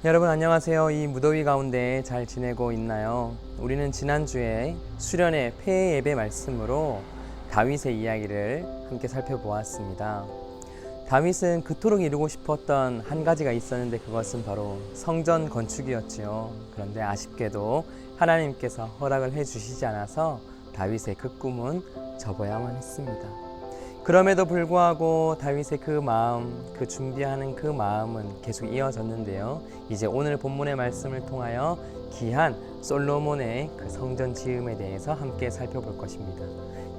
여러분 안녕하세요. 이 무더위 가운데 잘 지내고 있나요? 우리는 지난주에 수련회 폐회 예배 말씀으로 다윗의 이야기를 함께 살펴보았습니다. 다윗은 그토록 이루고 싶었던 한 가지가 있었는데 그것은 바로 성전 건축이었지요. 그런데 아쉽게도 하나님께서 허락을 해주시지 않아서 다윗의 그 꿈은 접어야만 했습니다. 그럼에도 불구하고 다윗의 그 마음, 그 준비하는 그 마음은 계속 이어졌는데요. 이제 오늘 본문의 말씀을 통하여 귀한 솔로몬의 그 성전 지음에 대해서 함께 살펴볼 것입니다.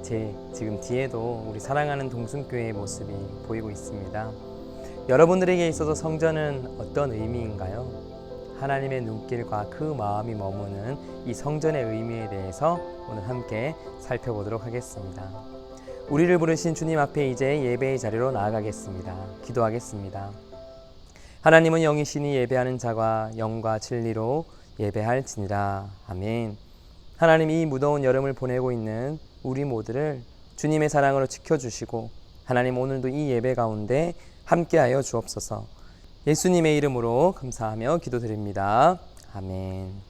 제 지금 뒤에도 우리 사랑하는 동순교회의 모습이 보이고 있습니다. 여러분들에게 있어서 성전은 어떤 의미인가요? 하나님의 눈길과 그 마음이 머무는 이 성전의 의미에 대해서 오늘 함께 살펴보도록 하겠습니다. 우리를 부르신 주님 앞에 이제 예배의 자리로 나아가겠습니다. 기도하겠습니다. 하나님은 영이시니 예배하는 자가 영과 진리로 예배할지니라. 아멘. 하나님, 이 무더운 여름을 보내고 있는 우리 모두를 주님의 사랑으로 지켜주시고 하나님, 오늘도 이 예배 가운데 함께하여 주옵소서. 예수님의 이름으로 감사하며 기도드립니다. 아멘.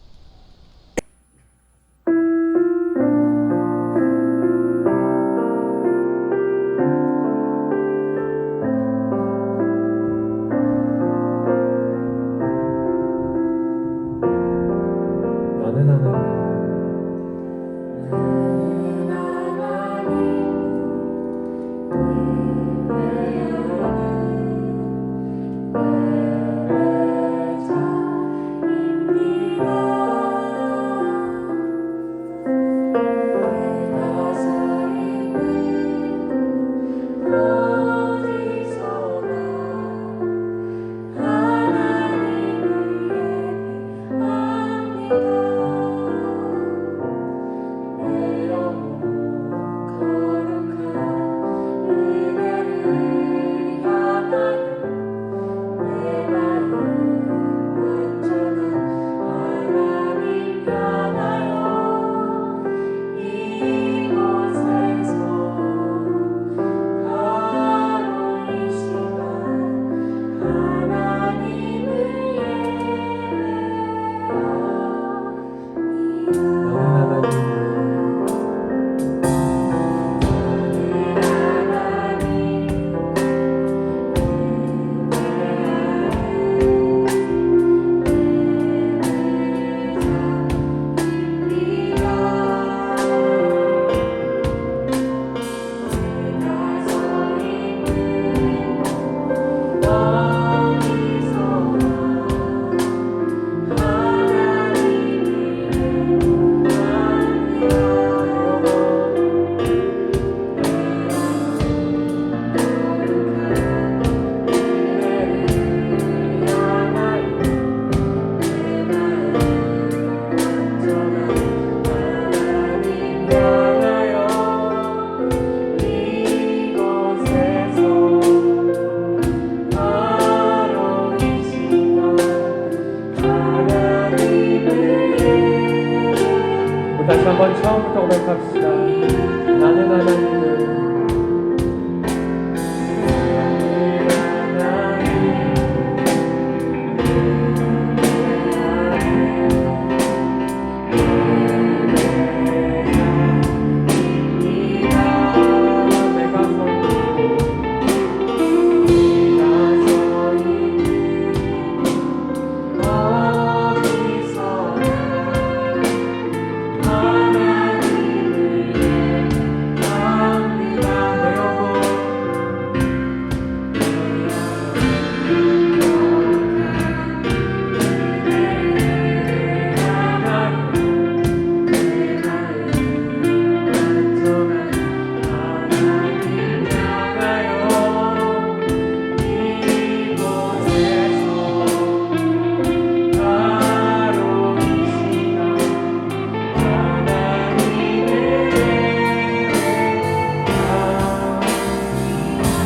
다시 한번 처음부터 고백합시다. 나는 하나님을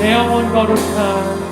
내 영혼 거룩한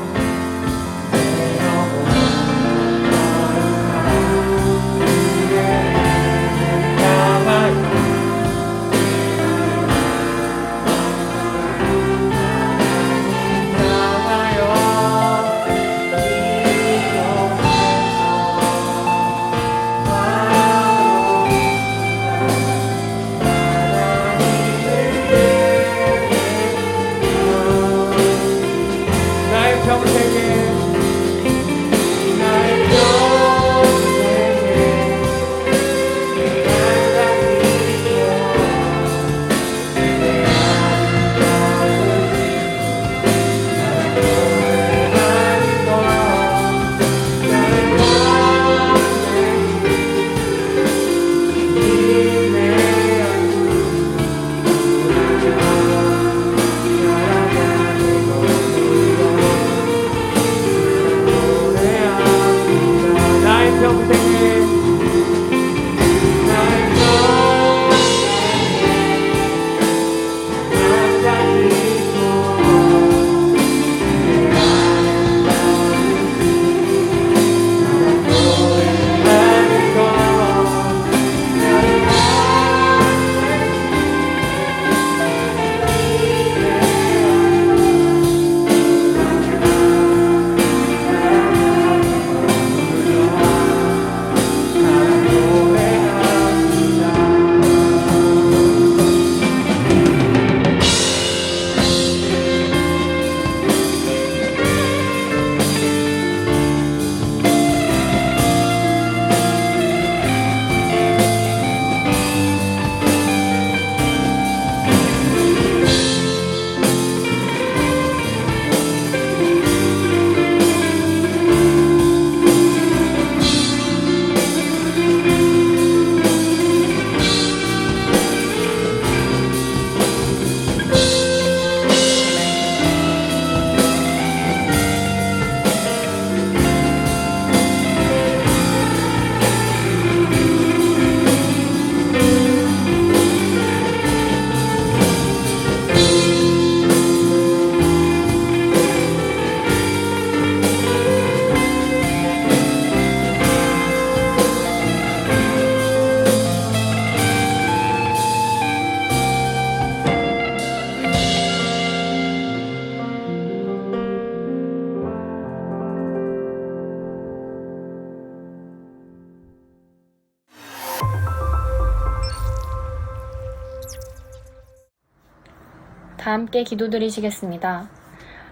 다 함께 기도드리시겠습니다.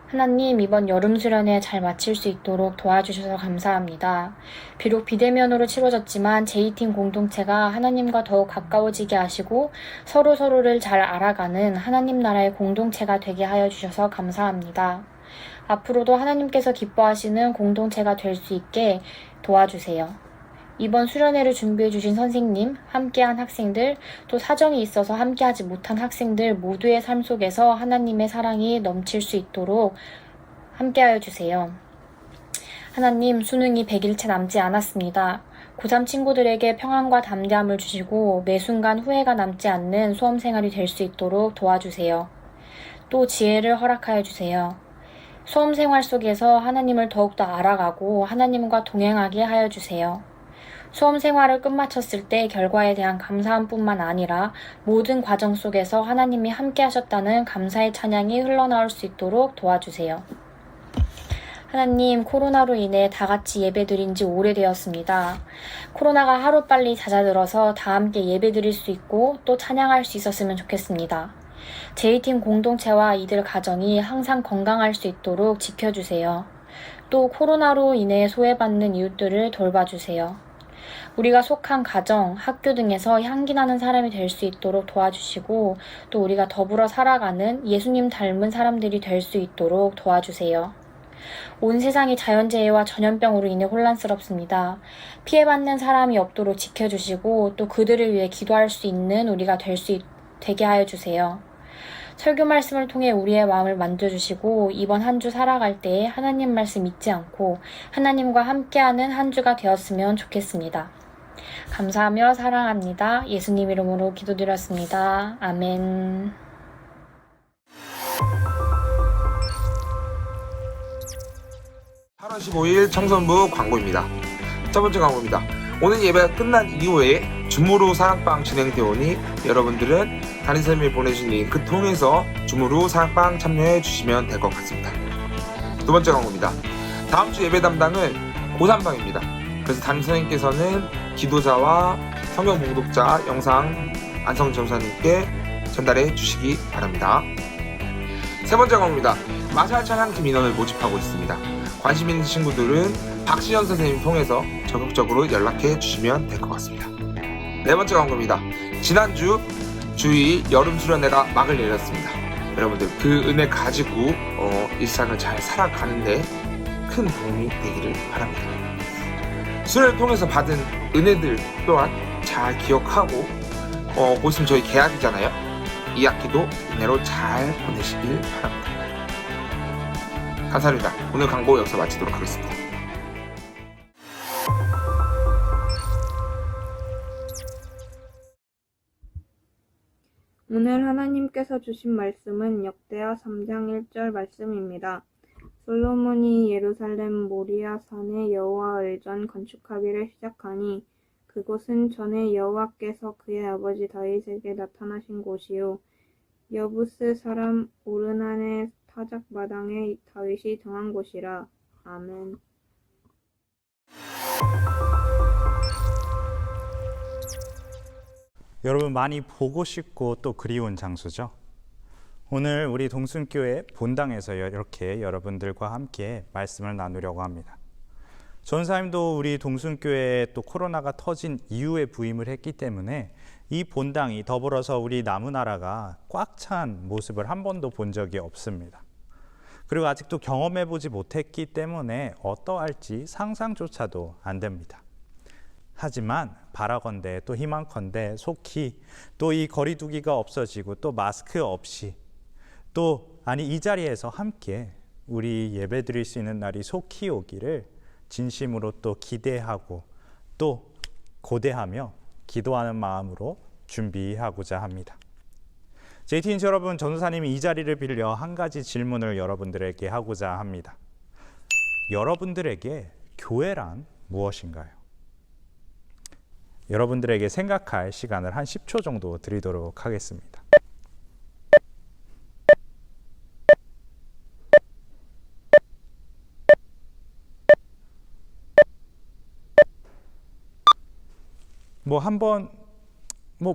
하나님, 이번 여름 수련회 잘 마칠 수 있도록 도와주셔서 감사합니다. 비록 비대면으로 치러졌지만 J팀 공동체가 하나님과 더욱 가까워지게 하시고 서로를 잘 알아가는 하나님 나라의 공동체가 되게 하여 주셔서 감사합니다. 앞으로도 하나님께서 기뻐하시는 공동체가 될 수 있게 도와주세요. 이번 수련회를 준비해 주신 선생님, 함께한 학생들, 또 사정이 있어서 함께하지 못한 학생들 모두의 삶 속에서 하나님의 사랑이 넘칠 수 있도록 함께하여 주세요. 하나님, 수능이 100일째 남지 않았습니다. 고3 친구들에게 평안과 담대함을 주시고 매 순간 후회가 남지 않는 수험 생활이 될 수 있도록 도와주세요. 또 지혜를 허락하여 주세요. 수험 생활 속에서 하나님을 더욱더 알아가고 하나님과 동행하게 하여 주세요. 수험 생활을 끝마쳤을 때 결과에 대한 감사함뿐만 아니라 모든 과정 속에서 하나님이 함께 하셨다는 감사의 찬양이 흘러나올 수 있도록 도와주세요. 하나님, 코로나로 인해 다 같이 예배드린 지 오래되었습니다. 코로나가 하루빨리 잦아들어서 다 함께 예배드릴 수 있고 또 찬양할 수 있었으면 좋겠습니다. J팀 공동체와 이들 가정이 항상 건강할 수 있도록 지켜주세요. 또 코로나로 인해 소외받는 이웃들을 돌봐주세요. 우리가 속한 가정, 학교 등에서 향기나는 사람이 될 수 있도록 도와주시고 또 우리가 더불어 살아가는 예수님 닮은 사람들이 될 수 있도록 도와주세요. 온 세상이 자연재해와 전염병으로 인해 혼란스럽습니다. 피해받는 사람이 없도록 지켜주시고 또 그들을 위해 기도할 수 있는 우리가 되게 하여 주세요. 설교 말씀을 통해 우리의 마음을 만져주시고 이번 한 주 살아갈 때에 하나님 말씀 잊지 않고 하나님과 함께하는 한 주가 되었으면 좋겠습니다. 감사하며 사랑합니다. 예수님 이름으로 기도드렸습니다. 아멘. (8월 15일) 청소년부 광고입니다. 첫 번째 광고입니다. 오늘 예배가 끝난 이후에 줌으로 사랑방 진행되어 오니 여러분들은 담임선생님이 보내주신 링크 통해서 줌으로 사랑방 참여해 주시면 될 것 같습니다. 두 번째 광고입니다. 다음 주 예배 담당은 고3방입니다. 그래서 담임선생님께서는 기도자와 성경 봉독자 영상 안성 전사님께 전달해 주시기 바랍니다. 세 번째 광고입니다. 마샬 찬양팀 인원을 모집하고 있습니다. 관심 있는 친구들은 박시현 선생님 통해서 적극적으로 연락해 주시면 될 것 같습니다. 네 번째 광고입니다. 지난주 주2 여름 수련회가 막을 내렸습니다. 여러분들 그 은혜 가지고 일상을 잘 살아가는데 큰 도움이 되기를 바랍니다. 수련을 통해서 받은 은혜들 또한 잘 기억하고 곧 있으면 저희 개학이잖아요. 이 학기도 은혜로 잘 보내시길 바랍니다. 감사합니다. 오늘 광고 여기서 마치도록 하겠습니다. 오늘 하나님께서 주신 말씀은 역대하 3장 1절 말씀입니다. 솔로몬이 예루살렘 모리아 산에 여호와 의전 건축하기를 시작하니 그곳은 전에 여호와께서 그의 아버지 다윗에게 나타나신 곳이요 여부스 사람 오르난의 타작마당에 다윗이 등한 곳이라. 아멘. 여러분 많이 보고 싶고 또 그리운 장소죠. 오늘 우리 동순교회 본당에서 이렇게 여러분들과 함께 말씀을 나누려고 합니다. 전사님도 우리 동순교회에 또 코로나가 터진 이후에 부임을 했기 때문에 이 본당이 더불어서 우리 나무나라가 꽉 찬 모습을 한 번도 본 적이 없습니다. 그리고 아직도 경험해보지 못했기 때문에 어떠할지 상상조차도 안 됩니다. 하지만 바라건대 또 희망컨대 속히 또 이 거리두기가 없어지고 또 마스크 없이 이 자리에서 함께 우리 예배 드릴 수 있는 날이 속히 오기를 진심으로 또 기대하고 또 고대하며 기도하는 마음으로 준비하고자 합니다. JT인지 여러분, 전도사님이 이 자리를 빌려 한 가지 질문을 여러분들에게 하고자 합니다. 여러분들에게 교회란 무엇인가요? 여러분들에게 생각할 시간을 한 10초 정도 드리도록 하겠습니다.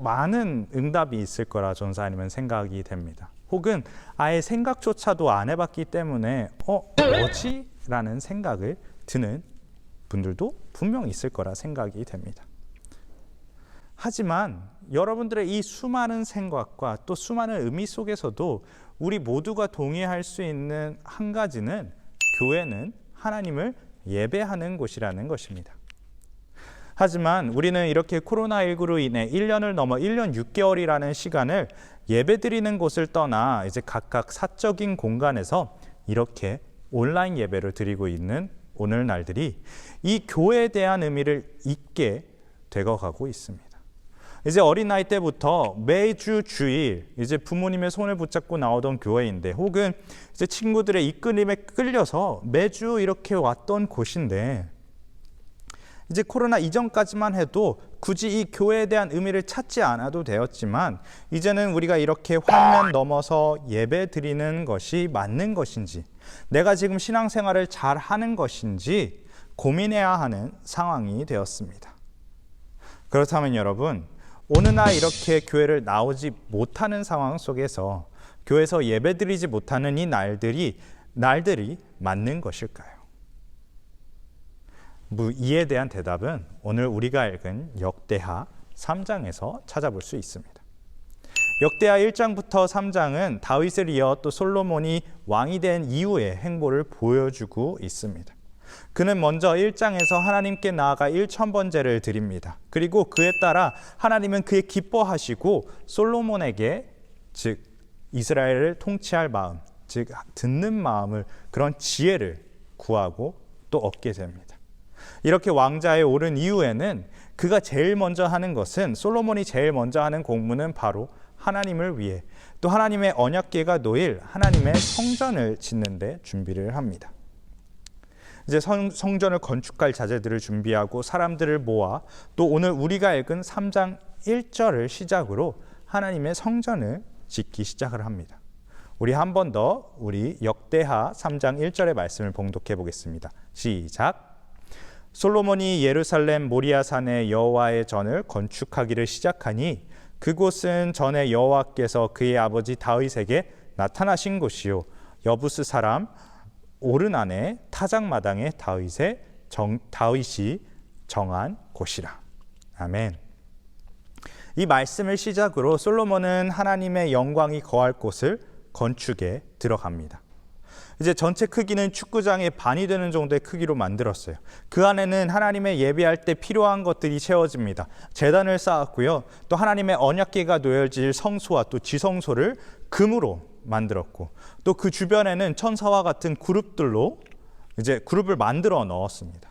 많은 응답이 있을 거라 전사님은 생각이 됩니다. 혹은 아예 생각조차도 안 해봤기 때문에 뭐지? 라는 생각을 드는 분들도 분명 있을 거라 생각이 됩니다. 하지만 여러분들의 이 수많은 생각과 또 수많은 의미 속에서도 우리 모두가 동의할 수 있는 한 가지는 교회는 하나님을 예배하는 곳이라는 것입니다. 하지만 우리는 이렇게 코로나19로 인해 1년을 넘어 1년 6개월이라는 시간을 예배드리는 곳을 떠나 이제 각각 사적인 공간에서 이렇게 온라인 예배를 드리고 있는 오늘날들이 이 교회에 대한 의미를 잊게 되어가고 있습니다. 이제 어린 나이 때부터 매주 주일 이제 부모님의 손을 붙잡고 나오던 교회인데, 혹은 이제 친구들의 이끌림에 끌려서 매주 이렇게 왔던 곳인데, 이제 코로나 이전까지만 해도 굳이 이 교회에 대한 의미를 찾지 않아도 되었지만, 이제는 우리가 이렇게 화면 넘어서 예배 드리는 것이 맞는 것인지, 내가 지금 신앙생활을 잘 하는 것인지 고민해야 하는 상황이 되었습니다. 그렇다면 여러분, 어느 날 이렇게 교회를 나오지 못하는 상황 속에서 교회에서 예배드리지 못하는 이 날들이 맞는 것일까요? 이에 대한 대답은 오늘 우리가 읽은 역대하 3장에서 찾아볼 수 있습니다. 역대하 1장부터 3장은 다윗을 이어 또 솔로몬이 왕이 된 이후의 행보를 보여주고 있습니다. 그는 먼저 1장에서 하나님께 나아가 1000번제를 드립니다. 그리고 그에 따라 하나님은 그의 기뻐하시고 솔로몬에게, 즉 이스라엘을 통치할 마음, 즉 듣는 마음을, 그런 지혜를 구하고 또 얻게 됩니다. 이렇게 왕자에 오른 이후에는 그가 제일 먼저 하는 것은, 솔로몬이 제일 먼저 하는 공무는 바로 하나님을 위해, 또 하나님의 언약궤가 놓일 하나님의 성전을 짓는 데 준비를 합니다. 이제 성전을 건축할 자재들을 준비하고 사람들을 모아 또 오늘 우리가 읽은 3장 1절을 시작으로 하나님의 성전을 짓기 시작을 합니다. 우리 한 번 더 우리 역대하 3장 1절의 말씀을 봉독해 보겠습니다. 시작. 솔로몬이 예루살렘 모리아산에 여호와의 전을 건축하기를 시작하니 그곳은 전에 여호와께서 그의 아버지 다윗에게 나타나신 곳이요 여부스 사람 오르난의 타작마당에 다윗이 정한 곳이라. 아멘. 이 말씀을 시작으로 솔로몬은 하나님의 영광이 거할 곳을 건축에 들어갑니다. 이제 전체 크기는 축구장의 반이 되는 정도의 크기로 만들었어요. 그 안에는 하나님의 예배할 때 필요한 것들이 채워집니다. 제단을 쌓았고요. 또 하나님의 언약궤가 놓여질 성소와 또 지성소를 금으로 만들었고, 또 그 주변에는 천사와 같은 그룹들로 이제 그룹을 만들어 넣었습니다.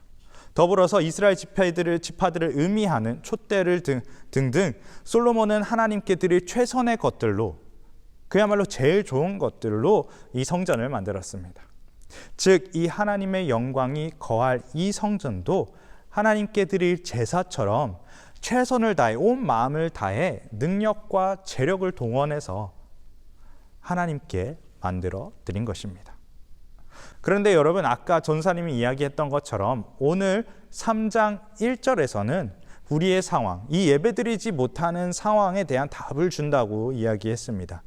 더불어서 이스라엘 지파들을 의미하는 촛대를 등등 솔로몬은 하나님께 드릴 최선의 것들로, 그야말로 제일 좋은 것들로 이 성전을 만들었습니다. 즉 이 하나님의 영광이 거할 이 성전도 하나님께 드릴 제사처럼 최선을 다해, 온 마음을 다해 능력과 재력을 동원해서 하나님께 만들어 드린 것입니다. 그런데 여러분, 아까 전사님이 이야기했던 것처럼 오늘 3장 1절에서는 우리의 상황, 이 예배드리지 못하는 상황에 대한 답을 준다고 이야기했습니다.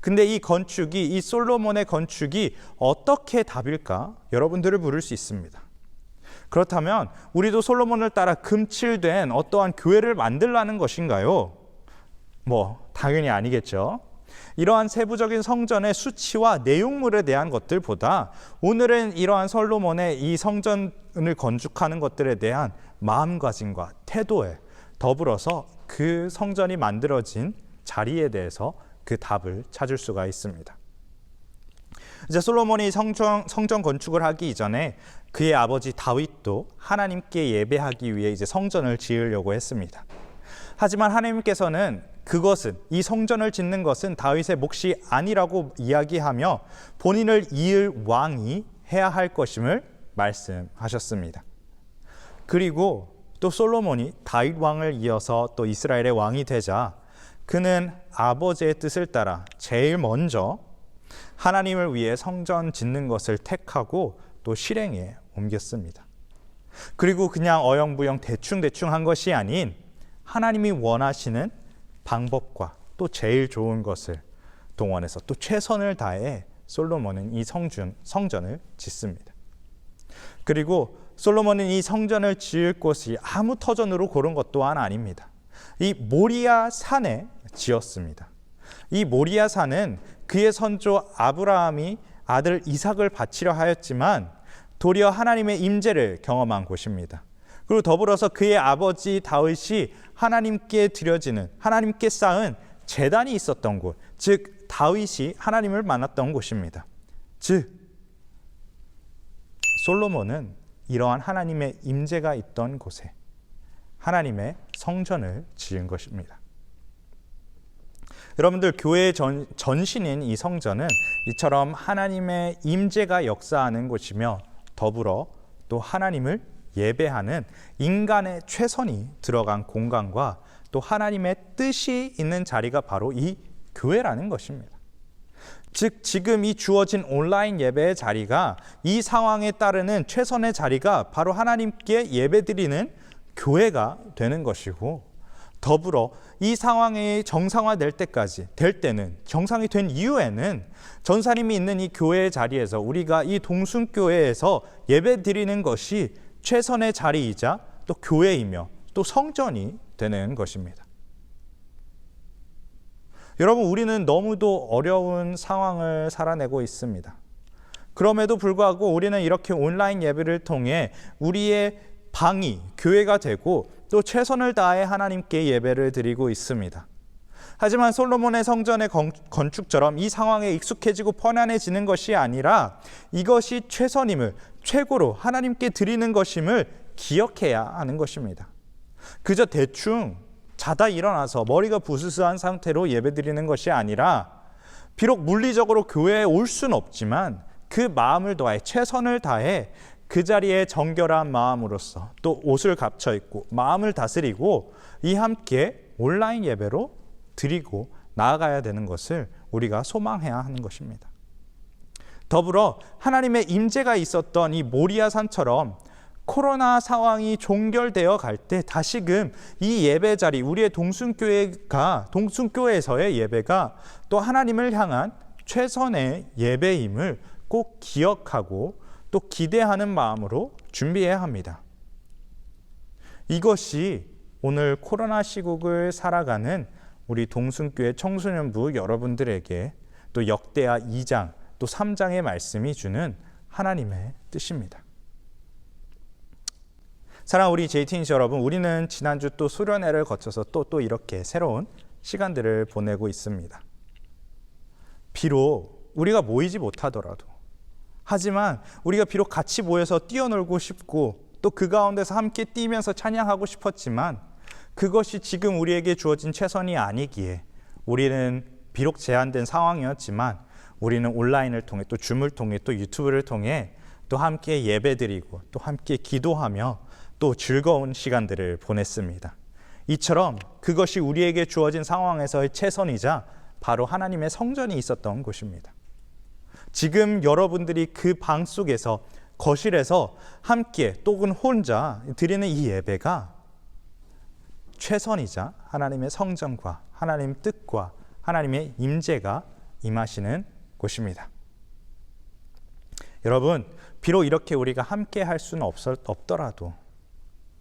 근데 이 솔로몬의 건축이 어떻게 답일까? 여러분들을 물을 수 있습니다. 그렇다면 우리도 솔로몬을 따라 금칠된 어떠한 교회를 만들라는 것인가요? 당연히 아니겠죠. 이러한 세부적인 성전의 수치와 내용물에 대한 것들보다 오늘은 이러한 솔로몬의 이 성전을 건축하는 것들에 대한 마음가짐과 태도에 더불어서 그 성전이 만들어진 자리에 대해서 그 답을 찾을 수가 있습니다. 이제 솔로몬이 성전 건축을 하기 이전에 그의 아버지 다윗도 하나님께 예배하기 위해 이제 성전을 지으려고 했습니다. 하지만 하나님께서는 이 성전을 짓는 것은 다윗의 몫이 아니라고 이야기하며 본인을 이을 왕이 해야 할 것임을 말씀하셨습니다. 그리고 또 솔로몬이 다윗 왕을 이어서 또 이스라엘의 왕이 되자 그는 아버지의 뜻을 따라 제일 먼저 하나님을 위해 성전 짓는 것을 택하고 또 실행에 옮겼습니다. 그리고 그냥 어영부영 대충 한 것이 아닌 하나님이 원하시는 방법과 또 제일 좋은 것을 동원해서 또 최선을 다해 솔로몬은 이 성전을 짓습니다. 그리고 솔로몬은 이 성전을 지을 곳이 아무 터전으로 고른 것 또한 아닙니다. 이 모리아 산에 지었습니다. 이 모리아 산은 그의 선조 아브라함이 아들 이삭을 바치려 하였지만 도리어 하나님의 임재를 경험한 곳입니다. 그리고 더불어서 그의 아버지 다윗이 하나님께 드려지는, 하나님께 쌓은 제단이 있었던 곳, 즉 다윗이 하나님을 만났던 곳입니다. 즉 솔로몬은 이러한 하나님의 임재가 있던 곳에 하나님의 성전을 지은 것입니다. 여러분들, 교회의 전신인 이 성전은 이처럼 하나님의 임재가 역사하는 곳이며 더불어 또 하나님을 예배하는 인간의 최선이 들어간 공간과 또 하나님의 뜻이 있는 자리가 바로 이 교회라는 것입니다. 즉 지금 이 주어진 온라인 예배의 자리가 이 상황에 따르는 최선의 자리가 바로 하나님께 예배드리는 교회가 되는 것이고, 더불어 이 상황이 정상화될 때는 정상이 된 이후에는 전사님이 있는 이 교회의 자리에서 우리가 이 동순교회에서 예배드리는 것이 최선의 자리이자 또 교회이며 또 성전이 되는 것입니다. 여러분, 우리는 너무도 어려운 상황을 살아내고 있습니다. 그럼에도 불구하고 우리는 이렇게 온라인 예배를 통해 우리의 방이 교회가 되고 또 최선을 다해 하나님께 예배를 드리고 있습니다. 하지만 솔로몬의 성전의 건축처럼 이 상황에 익숙해지고 편안해지는 것이 아니라 이것이 최선임을, 최고로 하나님께 드리는 것임을 기억해야 하는 것입니다. 그저 대충 자다 일어나서 머리가 부스스한 상태로 예배드리는 것이 아니라 비록 물리적으로 교회에 올 수는 없지만 그 마음을 다해, 최선을 다해 그 자리에 정결한 마음으로서 또 옷을 갖춰 입고 마음을 다스리고 이 함께 온라인 예배로 드리고 나아가야 되는 것을 우리가 소망해야 하는 것입니다. 더불어 하나님의 임재가 있었던 이 모리아 산처럼 코로나 상황이 종결되어 갈 때 다시금 이 예배 자리, 우리의 동순교회에서의 예배가 또 하나님을 향한 최선의 예배임을 꼭 기억하고 또 기대하는 마음으로 준비해야 합니다. 이것이 오늘 코로나 시국을 살아가는 우리 동순교회 청소년부 여러분들에게 또 역대하 2장 또 3장의 말씀이 주는 하나님의 뜻입니다. 사랑하는 우리 JT인시 여러분, 우리는 지난주 또 수련회를 거쳐서 또 이렇게 새로운 시간들을 보내고 있습니다. 비록 우리가 모이지 못하더라도, 하지만 우리가 비록 같이 모여서 뛰어놀고 싶고 또 그 가운데서 함께 뛰면서 찬양하고 싶었지만 그것이 지금 우리에게 주어진 최선이 아니기에 우리는 비록 제한된 상황이었지만 우리는 온라인을 통해 또 줌을 통해 또 유튜브를 통해 또 함께 예배드리고 또 함께 기도하며 또 즐거운 시간들을 보냈습니다. 이처럼 그것이 우리에게 주어진 상황에서의 최선이자 바로 하나님의 성전이 있었던 곳입니다. 지금 여러분들이 그 방 속에서, 거실에서 함께 또는 혼자 드리는 이 예배가 최선이자 하나님의 성전과 하나님의 뜻과 하나님의 임재가 임하시는 곳입니다. 여러분, 비록 이렇게 우리가 함께 할 수는 없더라도,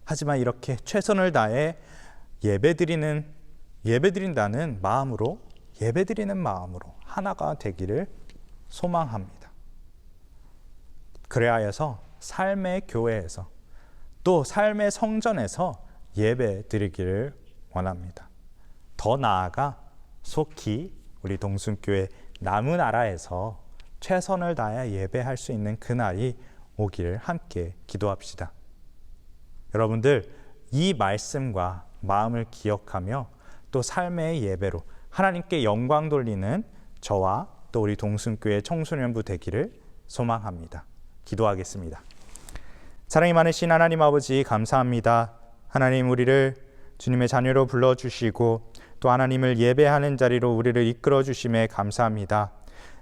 하지만 이렇게 최선을 다해 예배드린다는 마음으로, 예배드리는 마음으로 하나가 되기를 소망합니다. 그래야해서 삶의 교회에서 또 삶의 성전에서 예배 드리기를 원합니다. 더 나아가 속히 우리 동순교회 나무나라에서 최선을 다해 예배할 수 있는 그날이 오기를 함께 기도합시다. 여러분들, 이 말씀과 마음을 기억하며 또 삶의 예배로 하나님께 영광 돌리는 저와 또 우리 동순교회 청소년부 되기를 소망합니다. 기도하겠습니다. 사랑이 많으신 하나님 아버지, 감사합니다. 하나님, 우리를 주님의 자녀로 불러주시고 또 하나님을 예배하는 자리로 우리를 이끌어 주심에 감사합니다.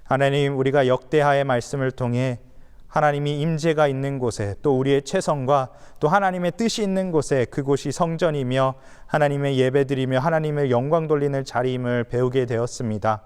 하나님, 우리가 역대하의 말씀을 통해 하나님이 임재가 있는 곳에 또 우리의 최선과 또 하나님의 뜻이 있는 곳에 그곳이 성전이며 하나님의 예배드리며 하나님을 영광 돌리는 자리임을 배우게 되었습니다.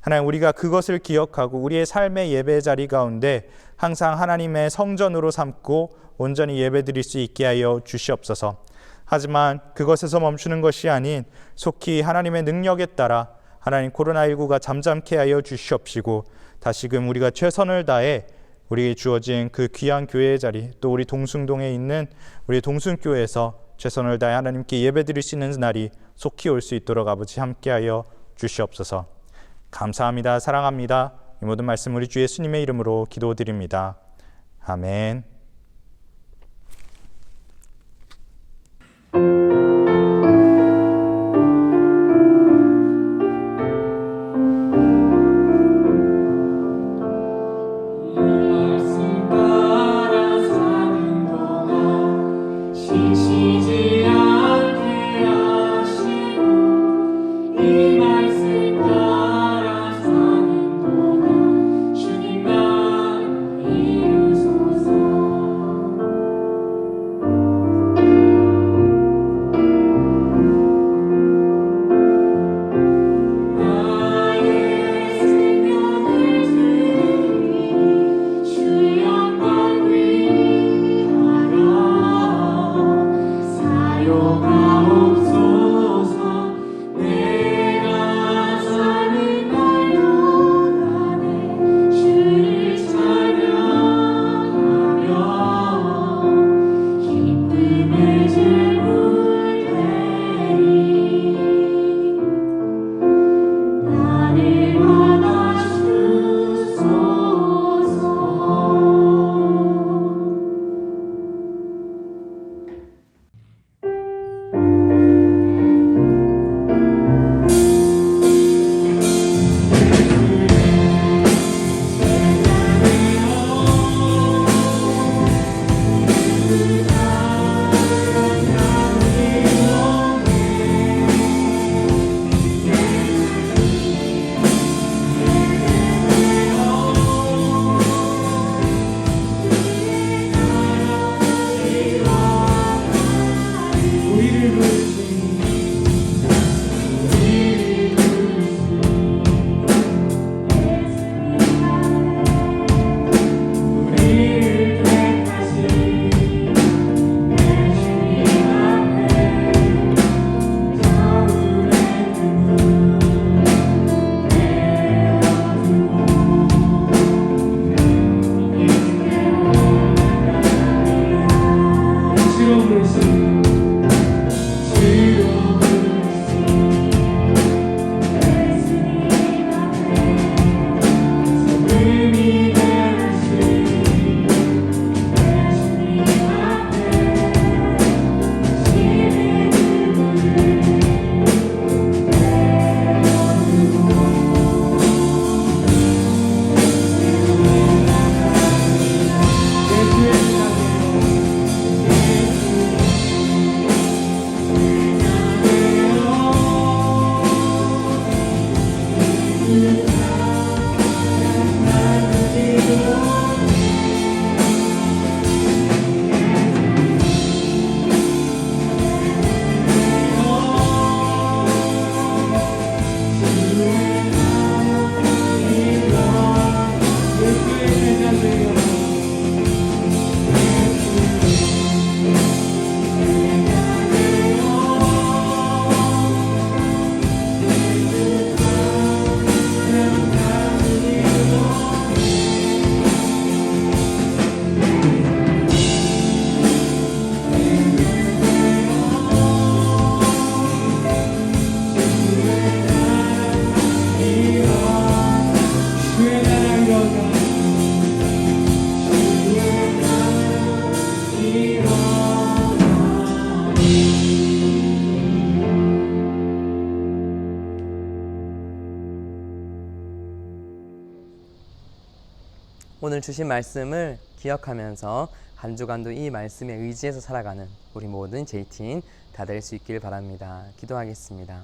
하나님, 우리가 그것을 기억하고 우리의 삶의 예배 자리 가운데 항상 하나님의 성전으로 삼고 온전히 예배드릴 수 있게 하여 주시옵소서. 하지만 그것에서 멈추는 것이 아닌 속히 하나님의 능력에 따라 하나님 코로나19가 잠잠케 하여 주시옵시고, 다시금 우리가 최선을 다해 우리에게 주어진 그 귀한 교회의 자리, 또 우리 동숭동에 있는 우리 동순교회에서 최선을 다해 하나님께 예배드릴 수 있는 날이 속히 올 수 있도록 아버지 함께하여 주시옵소서. 감사합니다. 사랑합니다. 이 모든 말씀 우리 주 예수님의 이름으로 기도드립니다. 아멘. 오늘 주신 말씀을 기억하면서 한 주간도 이 말씀에 의지해서 살아가는 우리 모든 JT인 다 될 수 있길 바랍니다. 기도하겠습니다.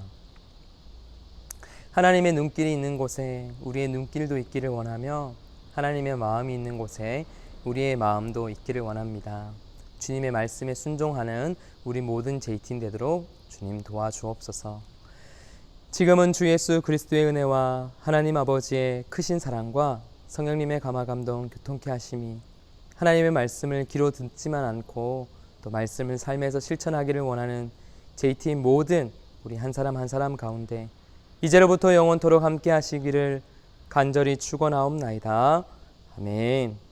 하나님의 눈길이 있는 곳에 우리의 눈길도 있기를 원하며 하나님의 마음이 있는 곳에 우리의 마음도 있기를 원합니다. 주님의 말씀에 순종하는 우리 모든 JT인 되도록 주님 도와주옵소서. 지금은 주 예수 그리스도의 은혜와 하나님 아버지의 크신 사랑과 성령님의 감화 감동 교통케 하심이 하나님의 말씀을 귀로 듣지만 않고 또 말씀을 삶에서 실천하기를 원하는 JT인 모든 우리 한 사람 한 사람 가운데 이제로부터 영원토록 함께 하시기를 간절히 축원하옵나이다. 아멘.